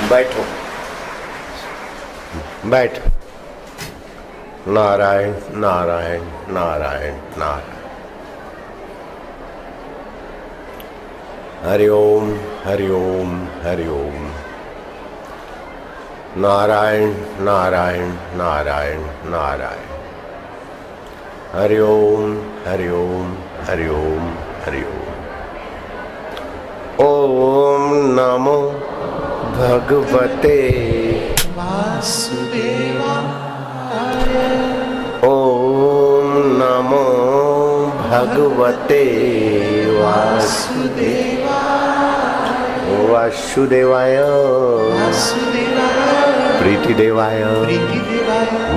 बैठो, बैठ। नारायण नारायण नारायण नारायण। हरि ओम हरि ओम हरि ओम। नारायण नारायण नारायण नारायण। हरि ओम हरि ओम हरि ओम हरि ओम। ओम नमो भगवते वासुदेवाय। ओम नमो भगवते वासुदेवाय। वासुदेवाय प्रीति देवाय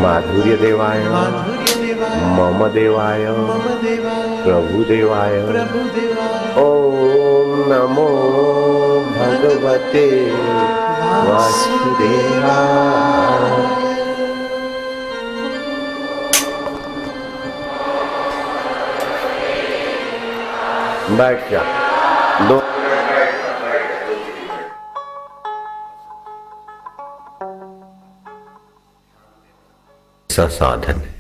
माधुर्य देवाय मम देवाय प्रभु देवाय। ओम नमो भगवते वासुदेवाय। बैठ जा। दो ऐसा साधन है।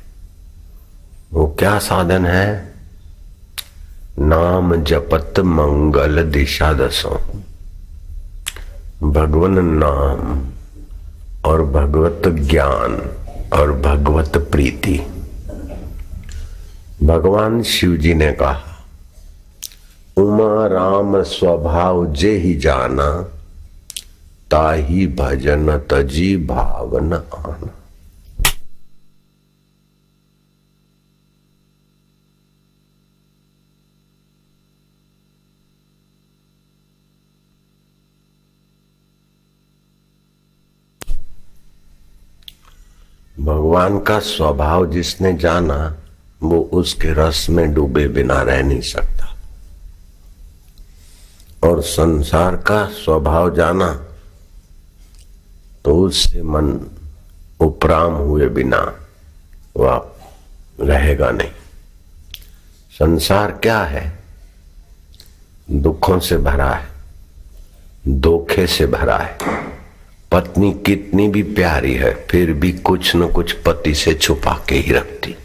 वो क्या साधन है? नाम जपत मंगल दिशा दसों। भगवन नाम और भगवत ज्ञान और भगवत प्रीति। भगवान शिव जी ने कहा, उमा राम स्वभाव जे ही जाना, ताही भजन तजी भावन आना। भगवान का स्वभाव जिसने जाना, वो उसके रस में डूबे बिना रह नहीं सकता। और संसार का स्वभाव जाना तो उससे मन उपराम हुए बिना वह रहेगा नहीं। संसार क्या है? दुखों से भरा है, धोखे से भरा है। पत्नी कितनी भी प्यारी है फिर भी कुछ न कुछ पति से छुपा के ही रखती।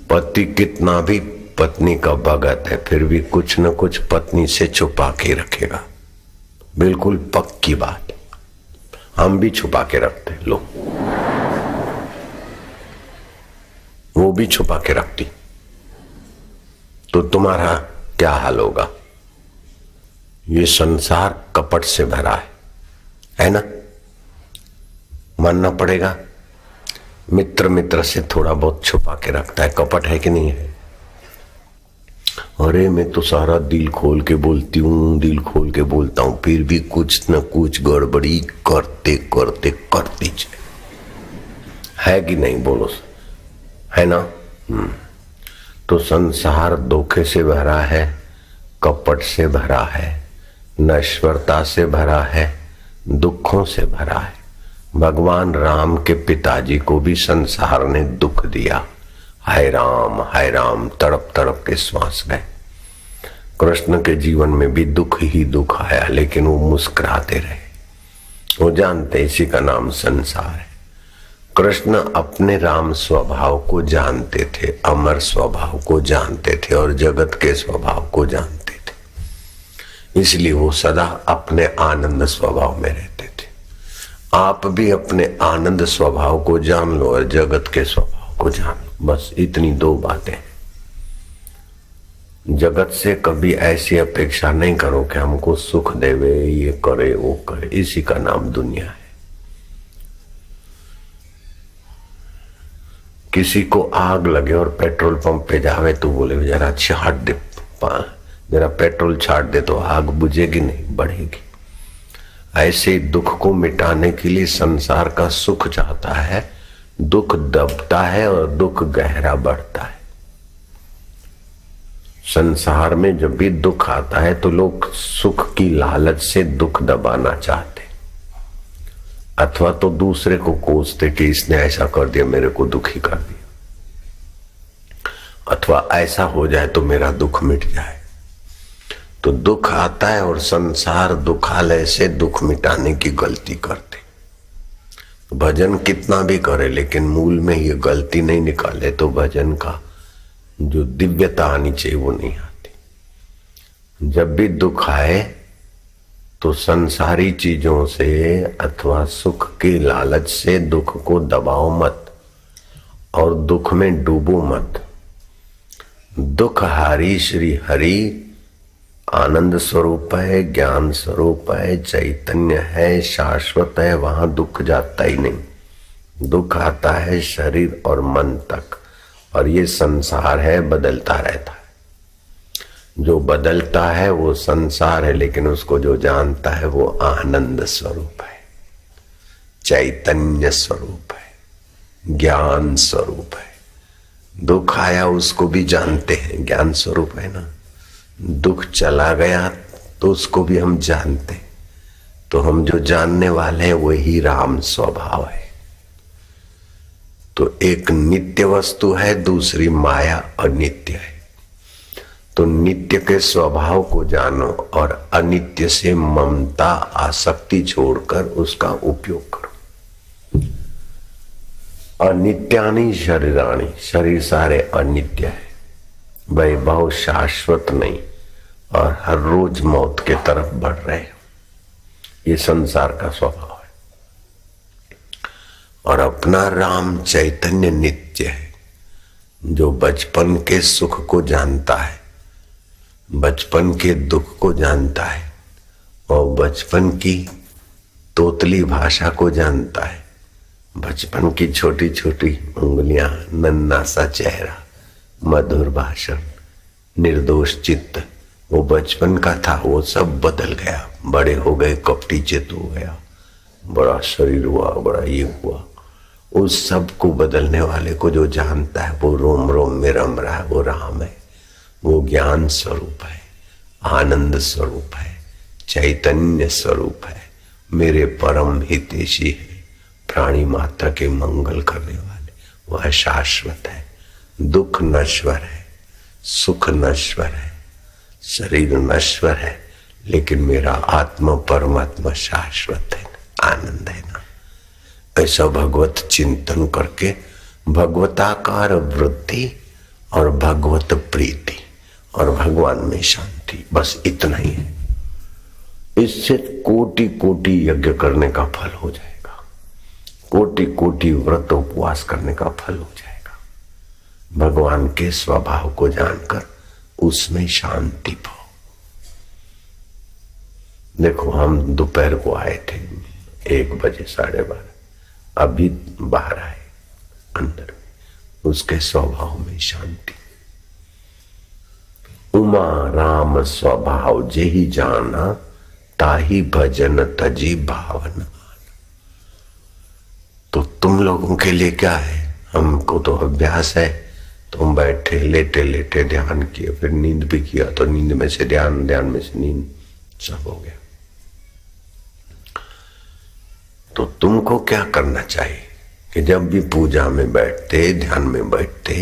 पति कितना भी पत्नी का भगत है फिर भी कुछ न कुछ पत्नी से छुपा के रखेगा। बिल्कुल पक्की बात। हम भी छुपा के रखते। लो, वो भी छुपा के रखती। तो तुम्हारा क्या हाल होगा? ये संसार कपट से भरा है ना? मानना पड़ेगा। मित्र मित्र से थोड़ा बहुत छुपा के रखता है। कपट है कि नहीं है? अरे मैं तो सारा दिल खोल के बोलती हूँ, दिल खोल के बोलता हूँ, फिर भी कुछ न कुछ गड़बड़ी करते करते करती है कि नहीं? बोलो, है ना? तो संसार धोखे से भरा है, कपट से भरा है, नश्वरता से भरा है, दुखों से भरा है। भगवान राम के पिताजी को भी संसार ने दुख दिया। हाय राम तड़प तड़प के श्वास गए। कृष्ण के जीवन में भी दुख ही दुख आया, लेकिन वो मुस्कुराते रहे। वो जानते इसी का नाम संसार है। कृष्ण अपने राम स्वभाव को जानते थे, अमर स्वभाव को जानते थे और जगत के स्वभाव को जानते थे। इसलिए वो सदा अपने आनंद स्वभाव में रहते थे। आप भी अपने आनंद स्वभाव को जान लो और जगत के स्वभाव को जान लो। बस इतनी दो बातें। जगत से कभी ऐसी अपेक्षा नहीं करो कि हमको सुख देवे, ये करे वो करे। इसी का नाम दुनिया है। किसी को आग लगे और पेट्रोल पंप पे जावे तो बोले जरा छाट दे, जरा पेट्रोल छाट दे, तो आग बुझेगी नहीं, बढ़ेगी। ऐसे दुख को मिटाने के लिए संसार का सुख चाहता है, दुख दबता है और दुख गहरा बढ़ता है। संसार में जब भी दुख आता है तो लोग सुख की लालच से दुख दबाना चाहते, अथवा तो दूसरे को कोसते कि इसने ऐसा कर दिया, मेरे को दुखी कर दिया, अथवा ऐसा हो जाए तो मेरा दुख मिट जाए। तो दुख आता है और संसार दुखालय से दुख मिटाने की गलती करते। भजन कितना भी करे लेकिन मूल में ये गलती नहीं निकाले तो भजन का जो दिव्यता आनी चाहिए वो नहीं आती। जब भी दुख आए तो संसारी चीजों से अथवा सुख की लालच से दुख को दबाओ मत और दुख में डूबो मत। दुख हारी श्री हरि आनंद स्वरूप है, ज्ञान स्वरूप है, चैतन्य है, शाश्वत है, वहां दुख जाता ही नहीं। दुख आता है शरीर और मन तक, और ये संसार है, बदलता रहता है। जो बदलता है वो संसार है, लेकिन उसको जो जानता है वो आनंद स्वरूप है, चैतन्य स्वरूप है, ज्ञान स्वरूप है। दुख आया उसको भी जानते हैं, ज्ञान स्वरूप है ना। दुख चला गया तो उसको भी हम जानते, तो हम जो जानने वाले हैं वही राम स्वभाव है। तो एक नित्य वस्तु है, दूसरी माया अनित्य है। तो नित्य के स्वभाव को जानो और अनित्य से ममता आसक्ति छोड़कर उसका उपयोग करो। अनित्यानि शरीराणि, शरीर सारे अनित्य है, वैभव शाश्वत नहीं, और हर रोज मौत के तरफ बढ़ रहे हैं। ये संसार का स्वभाव है। और अपना राम चैतन्य नित्य है, जो बचपन के सुख को जानता है, बचपन के दुख को जानता है, और बचपन की तोतली भाषा को जानता है, बचपन की छोटी छोटी उंगलियां, नन्हा सा चेहरा, मधुर भाषण, निर्दोष चित्त, वो बचपन का था, वो सब बदल गया। बड़े हो गए, कपटी चित्त हो गया, बड़ा शरीर हुआ, बड़ा ये हुआ। उस सब को बदलने वाले को जो जानता है वो रोम रोम में रम रहा है, वो राम है, वो ज्ञान स्वरूप है, आनंद स्वरूप है, चैतन्य स्वरूप है, मेरे परम हितैषी है, प्राणी मात्र के मंगल करने वाले। वह शाश्वत है, दुख नश्वर है, सुख नश्वर है, शरीर नश्वर है, लेकिन मेरा आत्मा परमात्मा शाश्वत है, आनंद है ना। ऐसा भगवत चिंतन करके भगवताकार वृत्ति और भगवत प्रीति और भगवान में शांति, बस इतना ही है। इससे कोटि कोटि यज्ञ करने का फल हो जाएगा, कोटि कोटि व्रत उपवास करने का फल हो जाएगा। भगवान के स्वभाव को जानकर उसमें शांति पाओ। देखो, हम दोपहर को आए थे 1 बजे 12:30, अभी बाहर आए, अंदर उसके स्वभाव में शांति। उमा राम स्वभाव जेहि जाना, ताहि भजन तजी भावना। तो तुम लोगों के लिए क्या है? हमको तो अभ्यास है, तुम बैठे लेटे लेटे ध्यान किए, फिर नींद भी किया, तो नींद में से ध्यान, ध्यान में से नींद, सब हो गया। तो तुमको क्या करना चाहिए कि जब भी पूजा में बैठते, ध्यान में बैठते,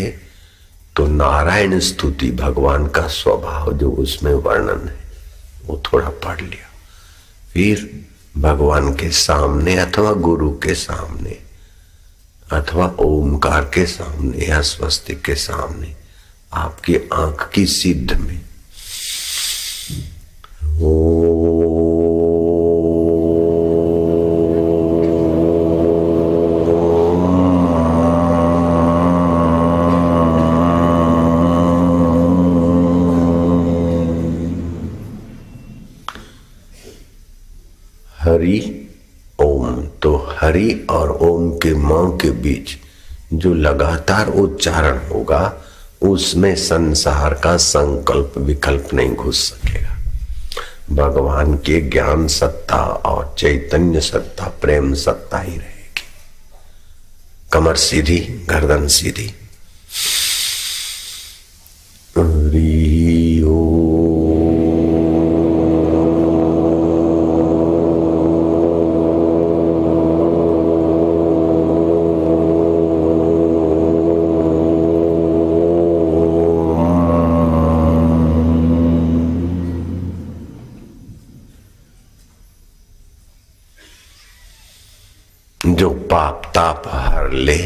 तो नारायण स्तुति, भगवान का स्वभाव जो उसमें वर्णन है वो थोड़ा पढ़ लिया। फिर भगवान के सामने अथवा गुरु के सामने अथवा ओमकार के सामने या स्वस्तिक के सामने आपकी आंख की सिद्ध में हरि ओम। तो हरि और ओम के मां के बीच जो लगातार उच्चारण होगा उसमें संसार का संकल्प विकल्प नहीं घुस सकेगा। भगवान के ज्ञान सत्ता और चैतन्य सत्ता, प्रेम सत्ता ही रहेगी। कमर सीधी, गर्दन सीधी। पाप ताप हर ले,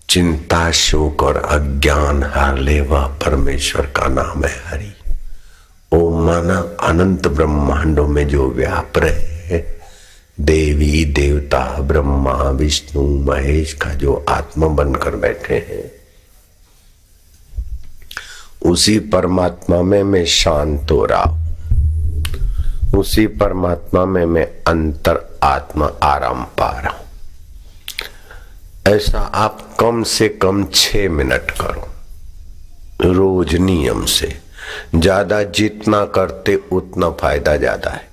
चिंता शोक और अज्ञान हर ले, वह परमेश्वर का नाम है हरि। ओम माना अनंत ब्रह्मांडों में जो व्याप रहे, देवी देवता ब्रह्मा विष्णु महेश का जो आत्मा बनकर बैठे हैं, उसी परमात्मा में मैं शांत हो रहा हूं, उसी परमात्मा में मैं अंतर आत्मा आराम पा रहा हूं। ऐसा आप कम से कम 6 मिनट करो रोज नियम से। ज्यादा जितना करते उतना फायदा ज्यादा है।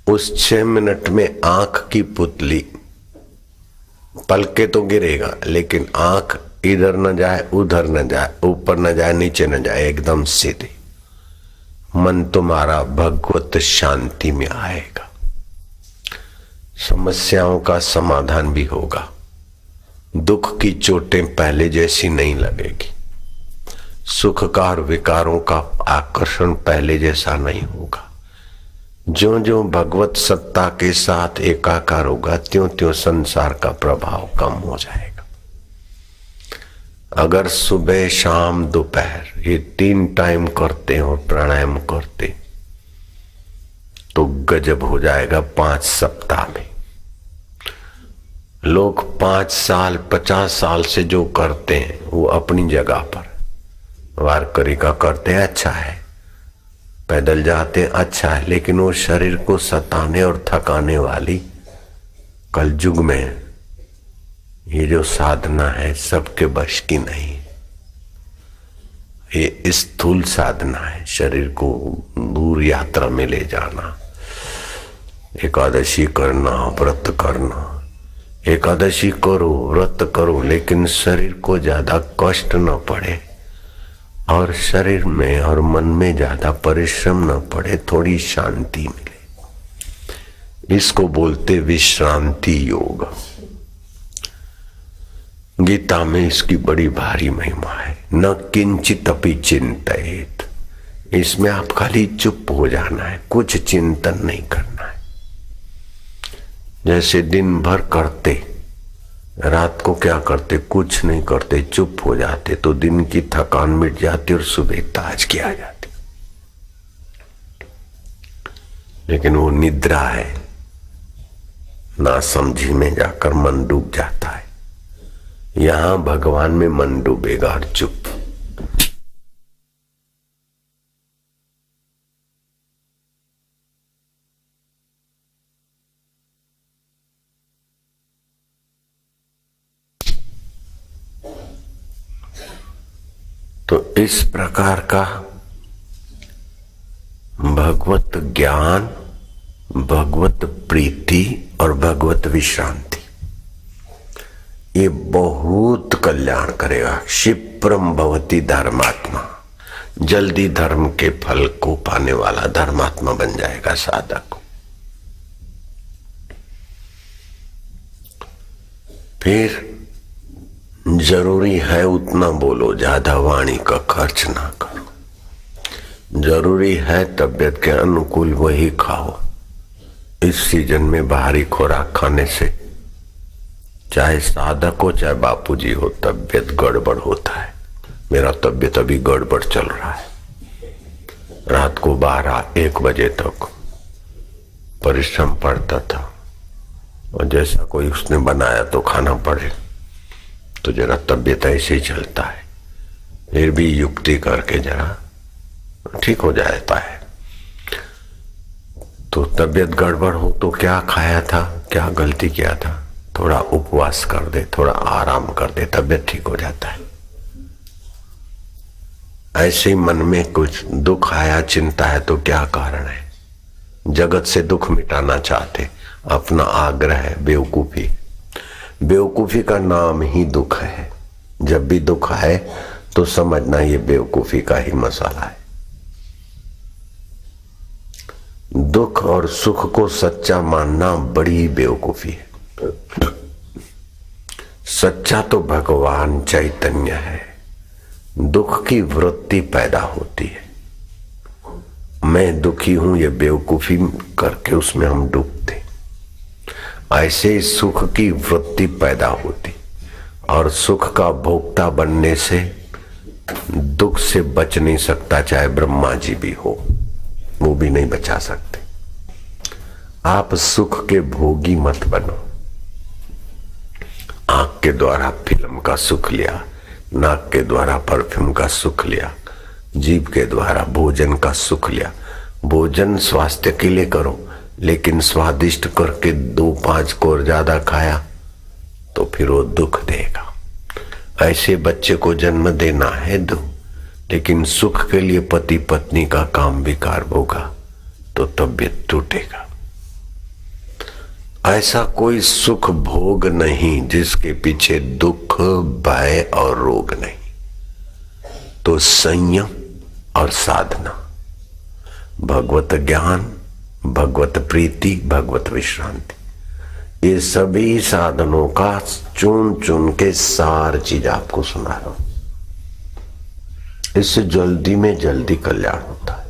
उस 6 मिनट में आंख की पुतली, पलके तो गिरेगा लेकिन आंख इधर न जाए उधर न जाए, ऊपर न जाए नीचे न जाए, एकदम सीधी। मन तुम्हारा भगवत शांति में आएगा, समस्याओं का समाधान भी होगा, दुख की चोटें पहले जैसी नहीं लगेगी, सुख का और विकारों का आकर्षण पहले जैसा नहीं होगा। जो जो भगवत सत्ता के साथ एकाकार होगा, त्यों त्यों संसार का प्रभाव कम हो जाएगा। अगर सुबह शाम दोपहर ये 3 टाइम करते और प्राणायाम करते तो गजब हो जाएगा 5 सप्ताह में। लोग 5 साल 50 साल से जो करते हैं वो अपनी जगह पर, वारकरी का करते हैं अच्छा है, पैदल जाते हैं अच्छा है, लेकिन वो शरीर को सताने और थकाने वाली कलयुग में ये जो साधना है सबके बश की नहीं। ये स्थूल साधना है, शरीर को दूर यात्रा में ले जाना, एकादशी करना, व्रत करना। एकादशी करो, व्रत करो, लेकिन शरीर को ज्यादा कष्ट न पड़े और शरीर में और मन में ज्यादा परिश्रम न पड़े, थोड़ी शांति मिले। इसको बोलते विश्रांति योग। गीता में इसकी बड़ी भारी महिमा है। न किंचित अपि चिंतयेत, इसमें आप खाली चुप हो जाना है, कुछ चिंतन नहीं करना है। जैसे दिन भर करते, रात को क्या करते, कुछ नहीं करते, चुप हो जाते, तो दिन की थकान मिट जाती और सुबह ताजगी आ जाती। लेकिन वो निद्रा है, ना समझी में जाकर मन डूब जाता है। यहां भगवान में मन डूबेगा और चुप। तो इस प्रकार का भगवत ज्ञान, भगवत प्रीति और भगवत विश्रांति, ये बहुत कल्याण करेगा। क्षिप्रम भवति धर्मात्मा, जल्दी धर्म के फल को पाने वाला धर्मात्मा बन जाएगा साधक। फिर जरूरी है उतना बोलो, ज्यादा वाणी का खर्च ना करो। जरूरी है तबियत के अनुकूल वही खाओ। इस सीजन में बाहरी खुराक खाने से चाहे साधक हो चाहे बापूजी हो, तबियत गड़बड़ होता है। मेरा तबियत अभी गड़बड़ चल रहा है। रात को 12-1 बजे तक परिश्रम पड़ता था और जैसा कोई उसने बनाया तो खाना पड़े, तो जरा तबियत ऐसे ही चलता है। फिर भी युक्ति करके जरा ठीक हो जाता है। तो तबियत गड़बड़ हो तो क्या खाया था, क्या गलती किया था, थोड़ा उपवास कर दे, थोड़ा आराम कर दे, तबियत ठीक हो जाता है। ऐसे ही मन में कुछ दुख आया, चिंता है, तो क्या कारण है? जगत से दुख मिटाना चाहते, अपना आग्रह है, बेवकूफी। बेवकूफी का नाम ही दुख है। जब भी दुख आए तो समझना ये बेवकूफी का ही मसाला है। दुख और सुख को सच्चा मानना बड़ी बेवकूफी है। सच्चा तो भगवान चैतन्य है। दुख की वृत्ति पैदा होती है। मैं दुखी हूं, ये बेवकूफी करके उसमें हम डूबते। ऐसे ही सुख की वृत्ति पैदा होती और सुख का भोक्ता बनने से दुख से बच नहीं सकता, चाहे ब्रह्मा जी भी हो, वो भी नहीं बचा सकते। आप सुख के भोगी मत बनो। आंख के द्वारा फिल्म का सुख लिया, नाक के द्वारा परफ्यूम का सुख लिया, जीभ के द्वारा भोजन का सुख लिया। भोजन स्वास्थ्य के लिए करो, लेकिन स्वादिष्ट करके 2-5 कोर ज्यादा खाया तो फिर वो दुख देगा। ऐसे बच्चे को जन्म देना है दो, लेकिन सुख के लिए पति पत्नी का काम विकार होगा तो तबीयत टूटेगा। ऐसा कोई सुख भोग नहीं जिसके पीछे दुख, भय और रोग नहीं। तो संयम और साधना, भगवत ज्ञान, भगवत प्रीति, भगवत विश्रांति, ये सभी साधनों का चुन चुन के सार चीज आपको सुना रहा हूं। इससे जल्दी में जल्दी कल्याण होता है।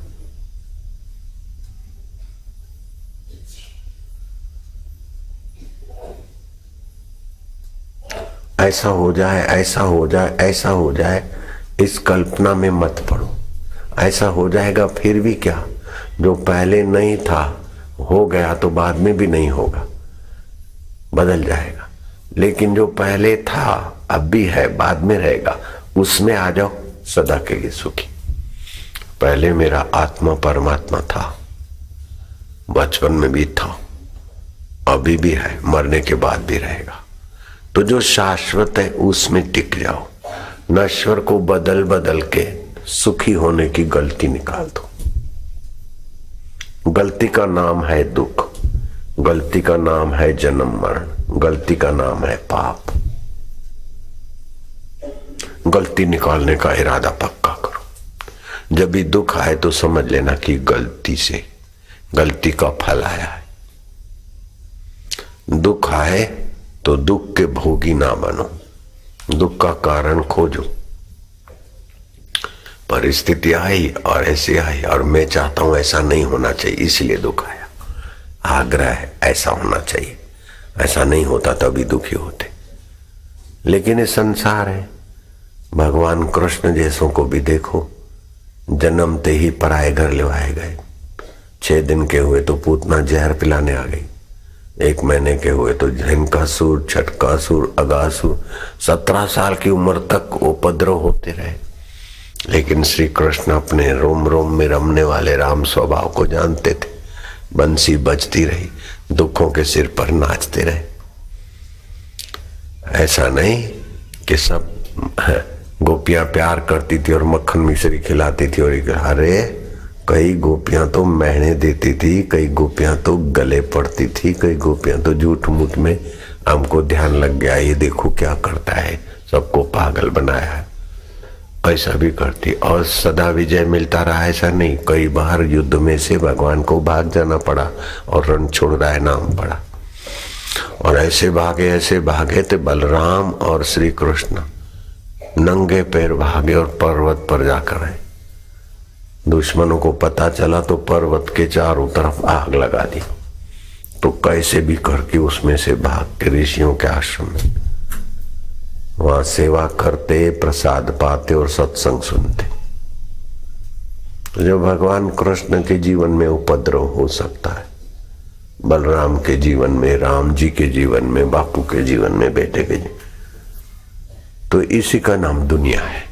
ऐसा हो जाए, ऐसा हो जाए, ऐसा हो जाए, इस कल्पना में मत पड़ो। ऐसा हो जाएगा फिर भी क्या, जो पहले नहीं था हो गया तो बाद में भी नहीं होगा, बदल जाएगा। लेकिन जो पहले था अब भी है, बाद में रहेगा, उसमें आ जाओ, सदा के लिए सुखी। पहले मेरा आत्मा परमात्मा था, बचपन में भी था, अभी भी है, मरने के बाद भी रहेगा। तो जो शाश्वत है उसमें टिक जाओ। नश्वर को बदल बदल के सुखी होने की गलती निकाल दो। गलती का नाम है दुख, गलती का नाम है जन्म मरण, गलती का नाम है पाप। गलती निकालने का इरादा पक्का करो। जब भी दुख आए तो समझ लेना कि गलती से, गलती का फल आया है। दुख आए तो दुख के भोगी ना बनो, दुख का कारण खोजो। परिस्थिति आई और ऐसे आई और मैं चाहता हूं ऐसा नहीं होना चाहिए इसलिए दुख आया। आग्रह है ऐसा होना चाहिए, ऐसा नहीं होता तभी दुखी होते। लेकिन ये संसार है। भगवान कृष्ण जैसों को भी देखो, जन्मते ही पराये घर ले गए। 6 दिन के हुए तो पूतना जहर पिलाने आ गई, 1 महीने के हुए तो झनकासुर, छटकासुर, अगासुर, 17 साल की उम्र तक उपद्रव होते रहे। लेकिन श्री कृष्ण अपने रोम रोम में रमने वाले राम स्वभाव को जानते थे। बंसी बजती रही, दुखों के सिर पर नाचते रहे। ऐसा नहीं कि सब गोपियां प्यार करती थी और मक्खन मिश्री खिलाती थी, और अरे कई गोपियां तो महीने देती थी, कई गोपियां तो गले पड़ती थी, कई गोपियां तो झूठ मूठ में हमको ध्यान लग गया, ये देखो क्या करता है, सबको पागल बनाया है, ऐसा भी करती। और सदा विजय मिलता रहा ऐसा नहीं। कई बार युद्ध में से भगवान को भाग जाना पड़ा और रण छोड़ रहा है नाम पड़ा। और ऐसे भागे तो बलराम और श्री कृष्ण नंगे पैर भागे और पर्वत पर जाकर आए। दुश्मनों को पता चला तो पर्वत के चारों तरफ आग लगा दी। तो कैसे भी करके उसमें से भाग के ऋषियों के आश्रम में वहां सेवा करते, प्रसाद पाते और सत्संग सुनते। जो भगवान कृष्ण के जीवन में उपद्रव हो सकता है, बलराम के जीवन में, राम जी के जीवन में, बापू के जीवन में, बेटे के जीवन, तो इसी का नाम दुनिया है।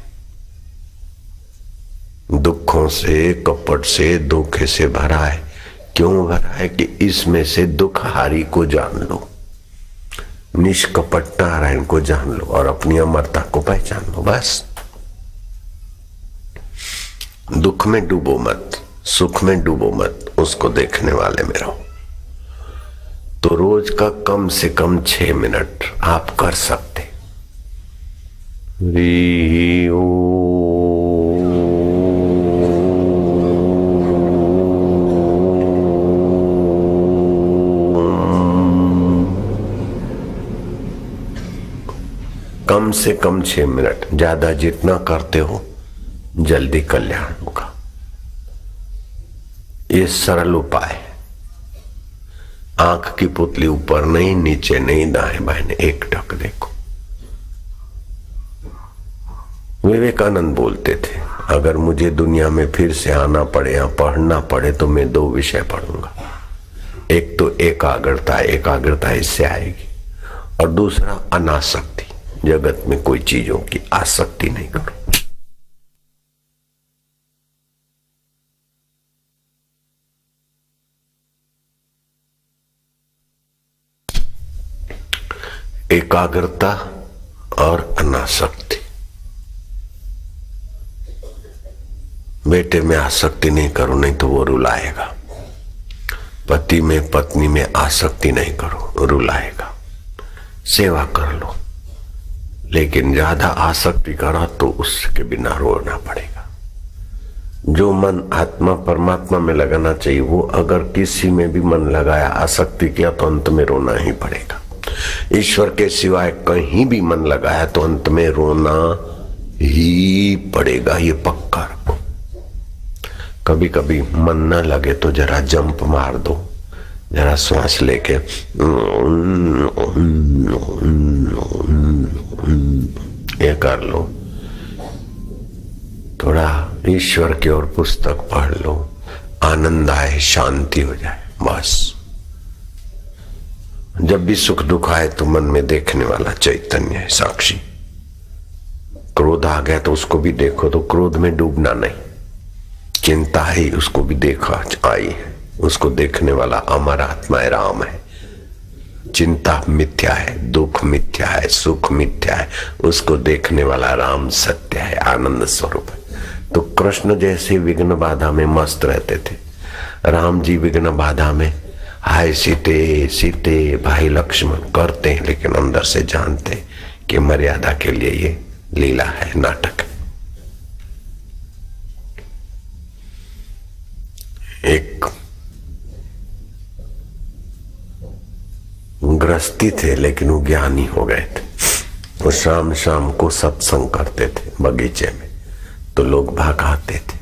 दुखों से, कपट से, धोखे से भरा है। क्यों भरा है? कि इसमें से दुख हारी को जान लो, निष्कपट नारायण को जान लो और अपनी अमरता को पहचान लो। बस दुख में डूबो मत, सुख में डूबो मत, उसको देखने वाले में रहो। तो रोज का कम से कम 6 मिनट आप कर सकते। हरि ओम। कम से कम 6 मिनट, ज्यादा जितना करते हो जल्दी कल्याण होगा। ये सरल उपाय है। आंख की पुतली ऊपर नहीं, नीचे नहीं, दाएं बाएं, एक टक देखो। विवेकानंद बोलते थे, अगर मुझे दुनिया में फिर से आना पड़े या पढ़ना पड़े तो मैं 2 विषय पढ़ूंगा। एक तो एकाग्रता, एकाग्रता इससे आएगी, और दूसरा अनासक्ति, जगत में कोई चीजों की आसक्ति नहीं करो। एकाग्रता और अनासक्ति। बेटे में आसक्ति नहीं करो, नहीं तो वो रुलाएगा। पति में पत्नी में आसक्ति नहीं करो, रुलाएगा। सेवा कर लो, लेकिन ज्यादा आसक्ति करा तो उसके बिना रोना पड़ेगा। जो मन आत्मा परमात्मा में लगाना चाहिए, वो अगर किसी में भी मन लगाया, आसक्ति किया, तो अंत में रोना ही पड़ेगा। ईश्वर के सिवाय कहीं भी मन लगाया तो अंत में रोना ही पड़ेगा, ये पक्का रखो। कभी कभी मन न लगे तो जरा जंप मार दो, जरा श्वास लेके ये कर लो, थोड़ा ईश्वर की ओर पुस्तक पढ़ लो, आनंद आए, शांति हो जाए, बस। जब भी सुख दुख आए तो मन में देखने वाला चैतन्य है, साक्षी। क्रोध आ गया तो उसको भी देखो, तो क्रोध में डूबना नहीं। चिंता ही, उसको भी देखा आई है, उसको देखने वाला अमर आत्मा है, राम है। चिंता मिथ्या है, दुख मिथ्या है, सुख मिथ्या है, उसको देखने वाला राम सत्य है, आनंद स्वरूप है। तो कृष्ण जैसे विघ्न बाधा में मस्त रहते थे, राम जी विघ्न बाधा में हाय सीते सीते भाई लक्ष्मण करते हैं, लेकिन अंदर से जानते हैं कि मर्यादा के लिए ये लीला है, नाटक है। एक गृहस्थी थे, लेकिन वो ज्ञानी हो गए थे। वो शाम शाम को सत्संग करते थे बगीचे में, तो लोग भाग आते थे।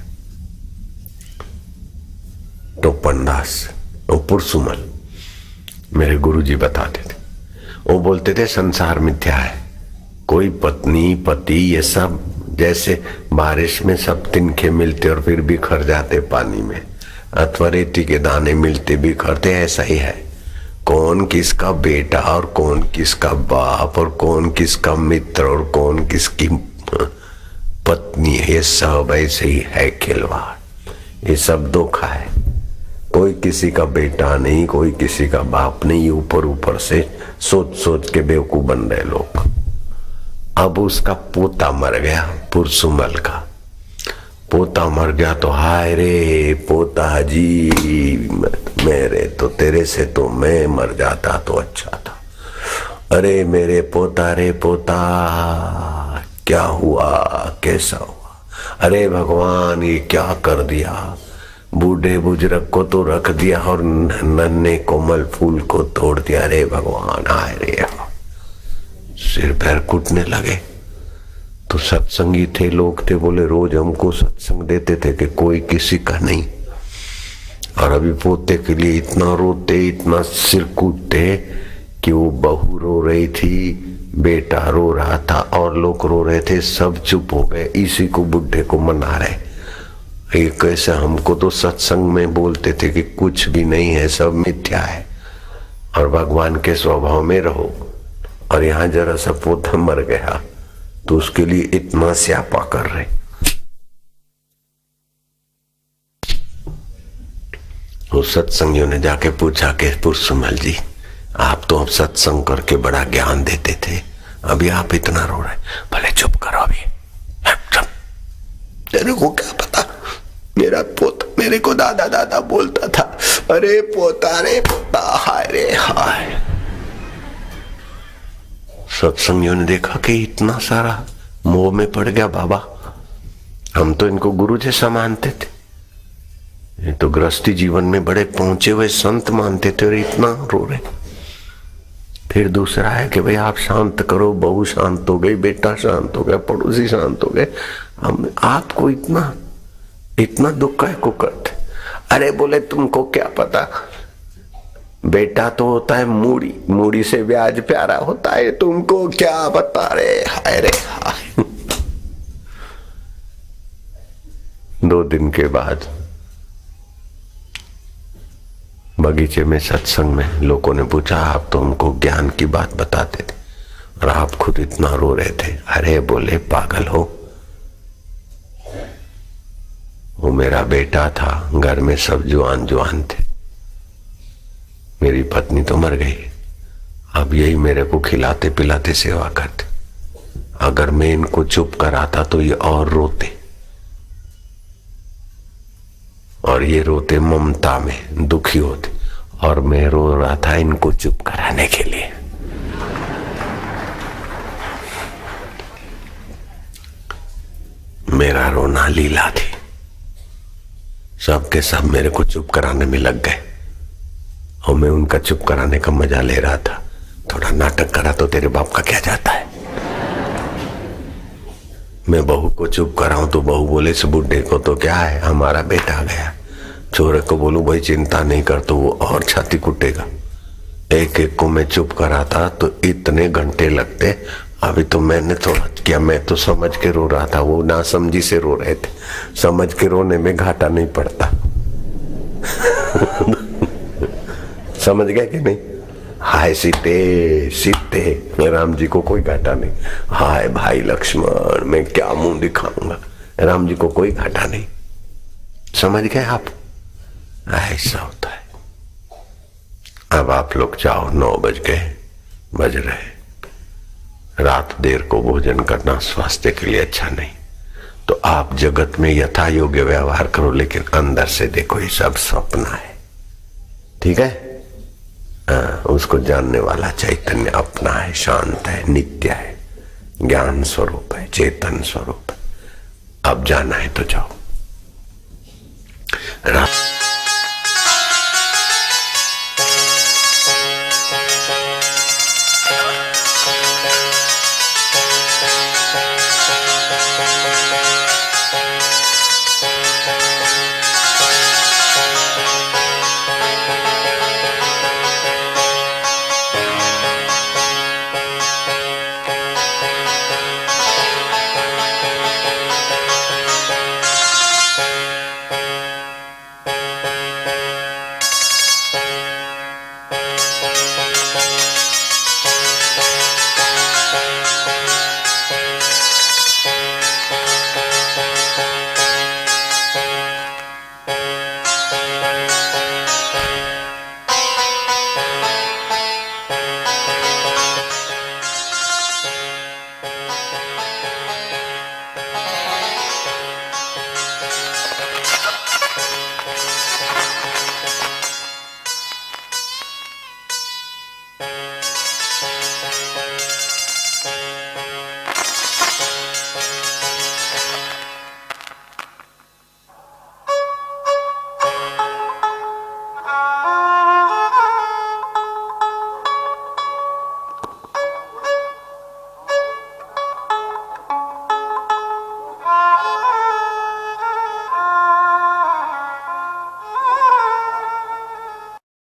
टोपनदास पुरसुमल मेरे गुरुजी बताते थे, वो बोलते थे संसार मिथ्या है, कोई पत्नी पति ये सब जैसे बारिश में सब तिनके मिलते और फिर बिखर जाते पानी में, अथवा रेती के दाने मिलते बिखरते, ऐसा ही है। कौन किसका बेटा और कौन किसका बाप और कौन किसका मित्र और कौन किसकी पत्नी है, ये सब ऐसे ही है खिलवाड़। ये सब धोखा है। कोई किसी का बेटा नहीं, कोई किसी का बाप नहीं, ऊपर ऊपर से सोच सोच के बेवकूफ बन रहे लोग। अब उसका पोता मर गया, पुरसुमल का पोता मर गया तो हाय रे पोता जी, मेरे तो तेरे से तो मैं मर जाता तो अच्छा था। अरे मेरे पोता रे पोता, क्या हुआ, कैसा हुआ? अरे भगवान ये क्या कर दिया, बूढ़े बुजुर्ग को तो रख दिया और नन्हे कोमल फूल को तोड़ दिया। अरे भगवान, आए रे, सिर पैर कूटने लगे। तो सत्संगी थे लोग थे, बोले रोज हमको सत्संग देते थे कि कोई किसी का नहीं, और अभी पोते के लिए इतना रोते, इतना सिर कूटते कि वो बहू रो रही थी, बेटा रो रहा था और लोग रो रहे थे, सब चुप हो गए, इसी को बुढ़े को मना रहे। ये कैसे, हमको तो सत्संग में बोलते थे कि कुछ भी नहीं है, सब मिथ्या है और भगवान के स्वभाव में रहो, और यहाँ जरा सा पोता मर गया तो उसके लिए इतना स्यापा कर रहे। उस सत्संगियों ने जाके पूछा कि पुरसुमल जी, आप तो अब सत्संग करके बड़ा ज्ञान देते थे, अभी आप इतना रो रहे। भले चुप करो, अभी तेरे को क्या पता, मेरा पोता मेरे को दादा दादा बोलता था, अरे पोता रे पोता, हाय रे हाय। सत्संगियों ने देखा कि इतना सारा मोह में पड़ गया बाबा, हम तो इनको गुरु जैसा मानते थे, ये तो गृहस्थी जीवन में बड़े पहुंचे हुए संत मानते थे और इतना रो रहे। फिर दूसरा है कि भाई आप शांत करो, बहू शांत हो गई, बेटा शांत हो गया, पड़ोसी शांत हो गए, हम आपको इतना दुख है को करते। अरे बोले तुमको क्या पता, बेटा तो होता है मूड़ी, मूड़ी से ब्याज प्यारा होता है, तुमको क्या बता रे, हाय रे हाय। 2 दिन के बाद बगीचे में सत्संग में लोगों ने पूछा, आप तो हमको ज्ञान की बात बताते थे और आप खुद इतना रो रहे थे। अरे बोले, पागल हो, वो मेरा बेटा था, घर में सब जुआन जुआन थे, मेरी पत्नी तो मर गई, अब यही मेरे को खिलाते पिलाते सेवा करते। अगर मैं इनको चुप कराता तो ये और रोते, और ये रोते ममता में दुखी होते, और मैं रो रहा था इनको चुप कराने के लिए। मेरा रोना लीला थी, सबके सब मेरे को चुप कराने में लग गए और मैं उनका चुप कराने का मजा ले रहा था। थोड़ा नाटक करा तो तेरे बाप का क्या जाता है। मैं बहू को चुप कराऊं तो बहू बोले, इस बुड्ढे को तो क्या है, हमारा बेटा गया। छोरे को बोलूं भाई चिंता नहीं कर, तो वो और छाती कुटेगा। एक एक को मैं चुप कराता तो इतने घंटे लगते। अभी तो मैंने थोड़ा किया, मैं तो समझ के रो रहा था, वो ना समझी से रो रहे थे। समझ के रोने में घाटा नहीं पड़ता। समझ गए कि नहीं? हाय सीते सीते, राम जी को कोई घाटा नहीं। हाय भाई लक्ष्मण, मैं क्या मुंह दिखाऊंगा, राम जी को कोई घाटा नहीं। समझ गए आप? ऐसा होता है। अब आप लोग जाओ, 9 बज रहे। रात देर को भोजन करना स्वास्थ्य के लिए अच्छा नहीं, तो आप जगत में यथा योग्य व्यवहार करो, लेकिन अंदर से देखो ये सब स्वप्न है। ठीक है? उसको जानने वाला चैतन्य अपना है, शांत है, नित्य है, ज्ञान स्वरूप है, चेतन स्वरूप है। अब जाना है तो जाओ। रात